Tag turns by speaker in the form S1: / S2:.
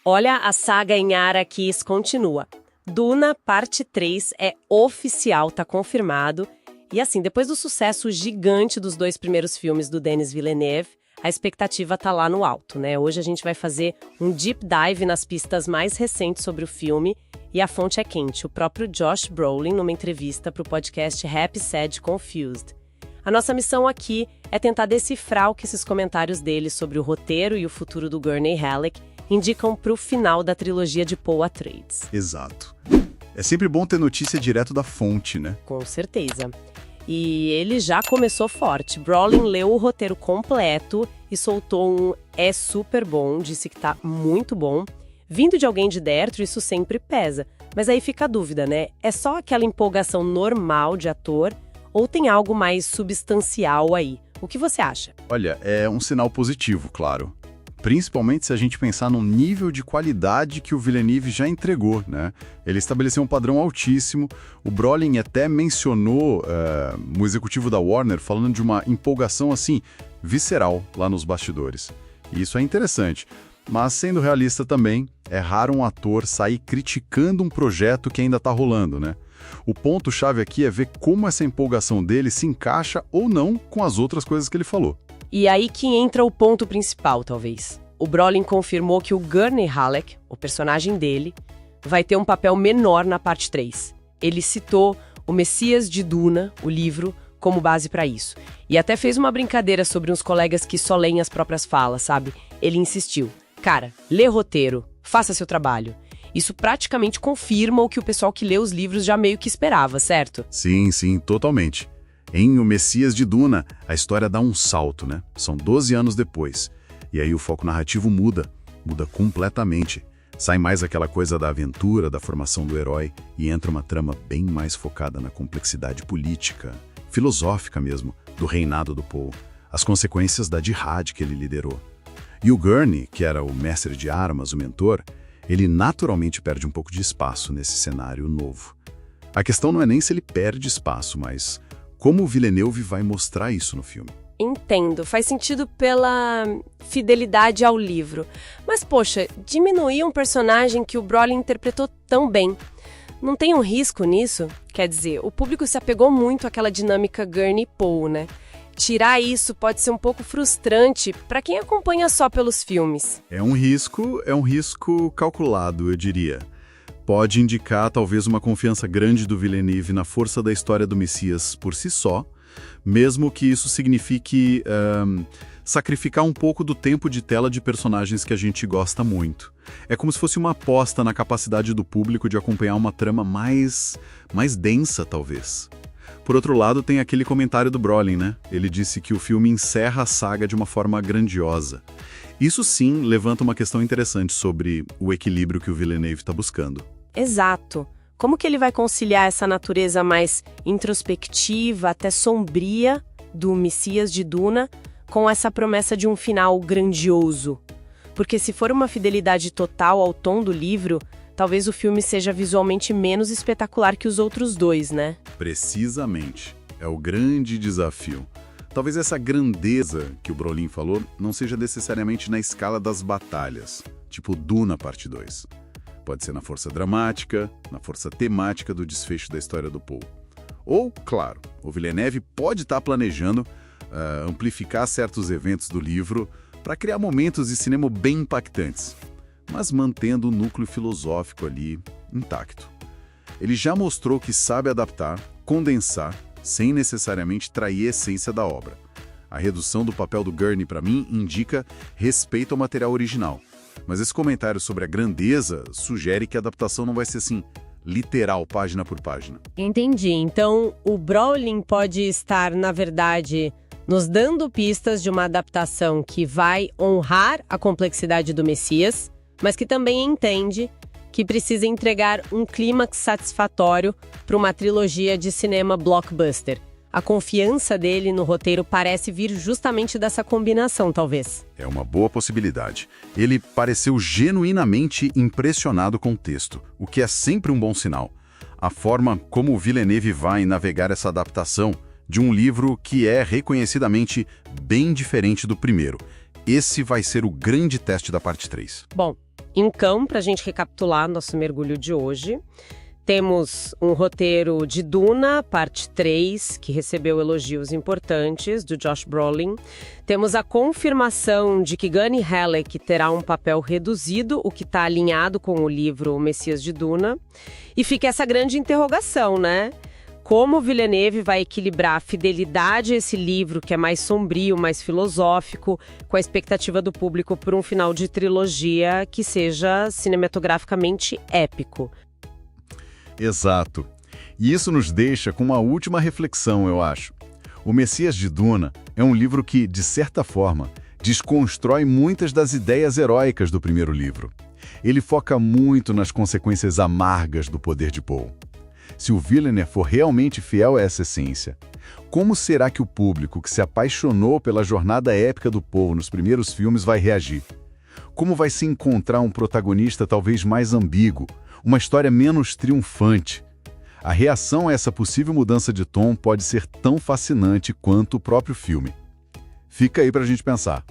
S1: Olha, a saga em Arrakis continua. Duna, parte 3, é oficial, tá confirmado. E assim, depois do sucesso gigante dos 2 primeiros filmes do Denis Villeneuve, a expectativa tá lá no alto, né? Hoje a gente vai fazer um deep dive nas pistas mais recentes sobre o filme, e a fonte é quente, o próprio Josh Brolin numa entrevista para o podcast Happy, Sad, Confused. A nossa missão aqui é tentar decifrar o que esses comentários dele sobre o roteiro e o futuro do Gurney Halleck indicam para o final da trilogia de Paul Atreides.
S2: Exato. É sempre bom ter notícia direto da fonte, né?
S1: Com certeza. E ele já começou forte. Brolin leu o roteiro completo e soltou um "é super bom", disse que tá muito bom. Vindo de alguém de dentro, isso sempre pesa. Mas aí fica a dúvida, né? É só aquela empolgação normal de ator ou tem algo mais substancial aí? O que você acha?
S2: Olha, é um sinal positivo, claro. Principalmente se a gente pensar no nível de qualidade que o Villeneuve já entregou, né? Ele estabeleceu um padrão altíssimo. O Brolin até mencionou o executivo da Warner falando de uma empolgação, assim, visceral lá nos bastidores. E isso é interessante. Mas, sendo realista também, é raro um ator sair criticando um projeto que ainda está rolando, né? O ponto-chave aqui é ver como essa empolgação dele se encaixa ou não com as outras coisas que ele falou.
S1: E aí que entra o ponto principal, talvez. O Brolin confirmou que o Gurney Halleck, o personagem dele, vai ter um papel menor na parte 3. Ele citou o Messias de Duna, o livro, como base para isso. E até fez uma brincadeira sobre uns colegas que só leem as próprias falas, sabe? Ele insistiu. Cara, lê roteiro, faça seu trabalho. Isso praticamente confirma o que o pessoal que lê os livros já meio que esperava, certo?
S2: Sim, totalmente. Em O Messias de Duna, a história dá um salto, né? São 12 anos depois. E aí o foco narrativo muda completamente. Sai mais aquela coisa da aventura, da formação do herói, e entra uma trama bem mais focada na complexidade política, filosófica mesmo, do reinado do Paul, as consequências da jihad que ele liderou. E o Gurney, que era o mestre de armas, o mentor, ele naturalmente perde um pouco de espaço nesse cenário novo. A questão não é nem se ele perde espaço, mas como o Villeneuve vai mostrar isso no filme.
S1: Entendo, faz sentido pela fidelidade ao livro. Mas, poxa, diminuir um personagem que o Brolin interpretou tão bem. Não tem um risco nisso? Quer dizer, o público se apegou muito àquela dinâmica Gurney-Paul, né? Tirar isso pode ser um pouco frustrante para quem acompanha só pelos filmes.
S2: É um risco calculado, eu diria. Pode indicar talvez uma confiança grande do Villeneuve na força da história do Messias por si só, mesmo que isso signifique sacrificar um pouco do tempo de tela de personagens que a gente gosta muito. É como se fosse uma aposta na capacidade do público de acompanhar uma trama mais densa, talvez. Por outro lado, tem aquele comentário do Brolin, né? Ele disse que o filme encerra a saga de uma forma grandiosa. Isso sim levanta uma questão interessante sobre o equilíbrio que o Villeneuve está buscando.
S1: Exato. Como que ele vai conciliar essa natureza mais introspectiva, até sombria, do Messias de Duna, com essa promessa de um final grandioso? Porque se for uma fidelidade total ao tom do livro, talvez o filme seja visualmente menos espetacular que os outros dois, né?
S2: Precisamente. É o grande desafio. Talvez essa grandeza que o Brolin falou não seja necessariamente na escala das batalhas, tipo Duna Parte 2. Pode ser na força dramática, na força temática do desfecho da história do Paul. Ou, claro, o Villeneuve pode estar planejando amplificar certos eventos do livro para criar momentos de cinema bem impactantes, mas mantendo o núcleo filosófico ali intacto. Ele já mostrou que sabe adaptar, condensar, sem necessariamente trair a essência da obra. A redução do papel do Gurney, para mim, indica respeito ao material original. Mas esse comentário sobre a grandeza sugere que a adaptação não vai ser assim, literal, página por página.
S1: Entendi. Então, o Brolin pode estar, na verdade, nos dando pistas de uma adaptação que vai honrar a complexidade do Messias, mas que também entende que precisa entregar um clímax satisfatório para uma trilogia de cinema blockbuster. A confiança dele no roteiro parece vir justamente dessa combinação, talvez.
S2: É uma boa possibilidade. Ele pareceu genuinamente impressionado com o texto, o que é sempre um bom sinal. A forma como o Villeneuve vai navegar essa adaptação de um livro que é reconhecidamente bem diferente do primeiro. Esse vai ser o grande teste da parte 3.
S1: Bom, Então, para a gente recapitular nosso mergulho de hoje, temos um roteiro de Duna, parte 3, que recebeu elogios importantes, do Josh Brolin. Temos a confirmação de que Gurney Halleck terá um papel reduzido, o que está alinhado com o livro O Messias de Duna. E fica essa grande interrogação, né? Como Villeneuve vai equilibrar a fidelidade a esse livro, que é mais sombrio, mais filosófico, com a expectativa do público por um final de trilogia que seja cinematograficamente épico.
S2: Exato. E isso nos deixa com uma última reflexão, eu acho. O Messias de Duna é um livro que, de certa forma, desconstrói muitas das ideias heróicas do primeiro livro. Ele foca muito nas consequências amargas do poder de Paul. Se o Villeneuve for realmente fiel a essa essência, como será que o público que se apaixonou pela jornada épica do Paul nos primeiros filmes vai reagir? Como vai se encontrar um protagonista talvez mais ambíguo, uma história menos triunfante? A reação a essa possível mudança de tom pode ser tão fascinante quanto o próprio filme. Fica aí pra gente pensar.